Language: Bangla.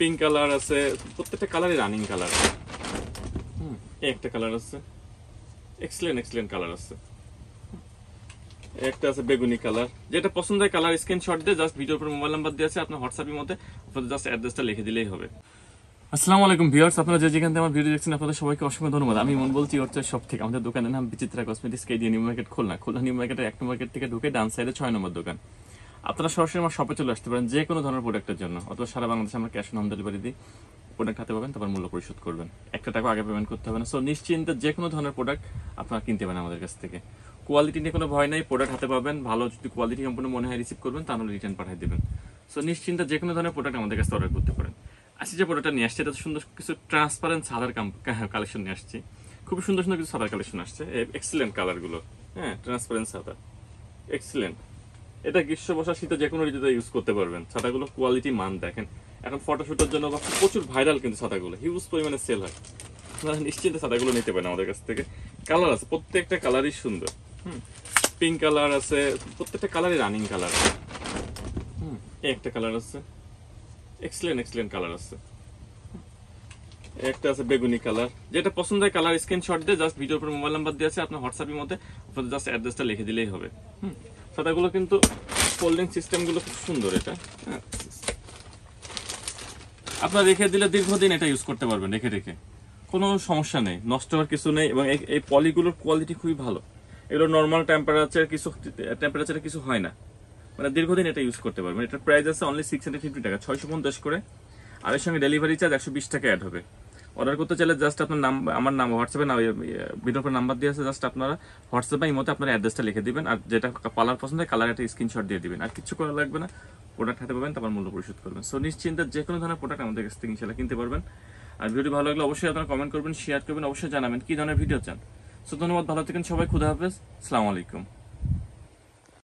পিঙ্ক কালার আছে, প্রত্যেকটা কালারই রানিং কালার। একটা কালার আছে এক্সেলেন্ট কালার আছে, একটা আছে বেগুনি কালার। যেটা পছন্দ হয় কালার স্ক্রিনশট দিয়ে জাস্ট ভিডিওর উপর মোবাইল নাম্বার দিয়ে আছে, আপনার হোয়াটসঅ্যাপের মধ্যে আপনাদের জাস্ট অ্যাড্রেসটা লিখে দিলেই হবে। আসসালামু আলাইকুম ভিউয়ার্স, আপনারা যেখান থেকে আমার ভিডিও দেখছেন আপনাদের সবাইকে অসংখ্য ধন্যবাদ। আমি মন বলছি ওর সব থেকে আমাদের দোকানের নাম Bichitra cosmetics, KDA new market, Khulna new মার্কেটের 1 নম্বর গেট থেকে ঢুকে ডান সাইডে 6 নম্বর দোকান। আপনারা সরাসরি আমার শপে চলে আসতে পারেন যে কোনো ধরনের প্রোডাক্টের জন্য, অথবা সারা বাংলাদেশে আমরা ক্যাশ অন হোম ডেলিভারি দিই। প্রোডাক্ট হাতে পাবেন, তারপর মূল্য পরিশোধ করবেন, 1 টাকা আগে পেমেন্ট করতে হবে না। সো নিশ্চিন্তে যে কোনো ধরনের প্রোডাক্ট আপনারা কিনতে পারেন আমাদের কাছ থেকে। কোয়ালিটি নিয়ে কোনো ভয় নাই, প্রোডাক্ট হাতে পাবেন, ভালো যদি কোয়ালিটি সম্পূর্ণ মনে হয় রিসিভ করবেন, তাহলে রিটার্ন পাঠিয়ে দেবেন। সো নিশ্চিন্তে যে কোনো ধরনের প্রোডাক্ট আমাদের কাছে অর্ডার করতে পারেন। আজকে যে প্রোডাক্টটা নিয়ে আসছে এটা সুন্দর কিছু ট্রান্সপারেন্ট সাদার কালেকশন নিয়ে আসছি। খুবই সুন্দর সুন্দর কিছু সাদার কালেকশন আসছে, এক্সেলেন্ট কালার গুলো। হ্যাঁ, ট্রান্সপারেন্ট সাদা এক্সেলেন্ট। এটা গ্রীষ্ম বর্ষা শীতে যে কোনো ঋতুতে ইউজ করতে পারবেন। ছাতাগুলো কোয়ালিটি মান দেখেন, এখন ফটোশুটের জন্য প্রচুর ভাইরাল, কিন্তু ছাতাগুলো হিউজ পরিমাণে সেল হয়। আপনারা নিশ্চিন্তে ছাতাগুলো নিতে পারেন আমাদের কাছ থেকে। কালার আছে, প্রত্যেকটা কালারই সুন্দর। পিঙ্ক কালার আছে, প্রত্যেকটা কালারই রানিং কালার। একটা কালার আছে এক্সেলেন্ট কালার আছে, একটা আছে বেগুনি কালার। যেটা পছন্দ হয় কালার স্ক্রিনশট দিয়ে জাস্ট ভিডিওর উপর মোবাইল নাম্বার দিয়ে আছে, আপনার হোয়াটসঅ্যাপের মধ্যে আপনাদের জাস্ট অ্যাড্রেসটা লিখে দিলেই হবে। ছাতাগুলো কিন্তু ফোল্ডিং সিস্টেম গুলো খুব সুন্দর। এটা আপনার রেখে দিলে দীর্ঘদিন এটা ইউজ করতে পারবেন, রেখে রেখে কোনো সমস্যা নেই, নষ্ট হওয়ার কিছু নেই। এবং এই পলিগুলোর কোয়ালিটি খুবই ভালো। এগুলো নর্মাল টেম্পারেচারে কিছু হয় না, মানে দীর্ঘদিন এটা ইউজ করতে পারবেন। এটার প্রাইস আছে অনলি 650 টাকা, 650 করে। আর এর সঙ্গে ডেলিভারি চার্জ 120 টাকা অ্যাড হবে। অর্ডার করতে চাইলে জাস্ট আপনার নাম, আমার নাম হোয়াটসঅ্যাপে ভিডিওর উপর নাম্বার দিয়ে আছে, জাস্ট আপনারা হোয়াটসঅ্যাপে এই মতো আপনার অ্যাড্রেসটা লিখে দিবেন। আর যেটা কালার পছন্দ হয় কালার একটা স্ক্রিনশট দিয়ে দিবেন, আর কিছু করা লাগবে না। প্রোডাক্ট হাতে পাবেন, তারপর মূল্য পরিশোধ করবেন। সো নিশ্চিন্তে যে কোনো ধরনের প্রোডাক্ট আমাদের কাছ থেকে ইনশাআল্লাহ কিনতে পারবেন। আর ভিডিও ভালো লাগলে অবশ্যই আপনারা কমেন্ট করবেন, শেয়ার করবেন, অবশ্যই জানাবেন কি ধরনের ভিডিও চান। সো ধন্যবাদ, ভালো থাকেন সবাই, খুদা হাফেজ, আসসালামু আলাইকুম।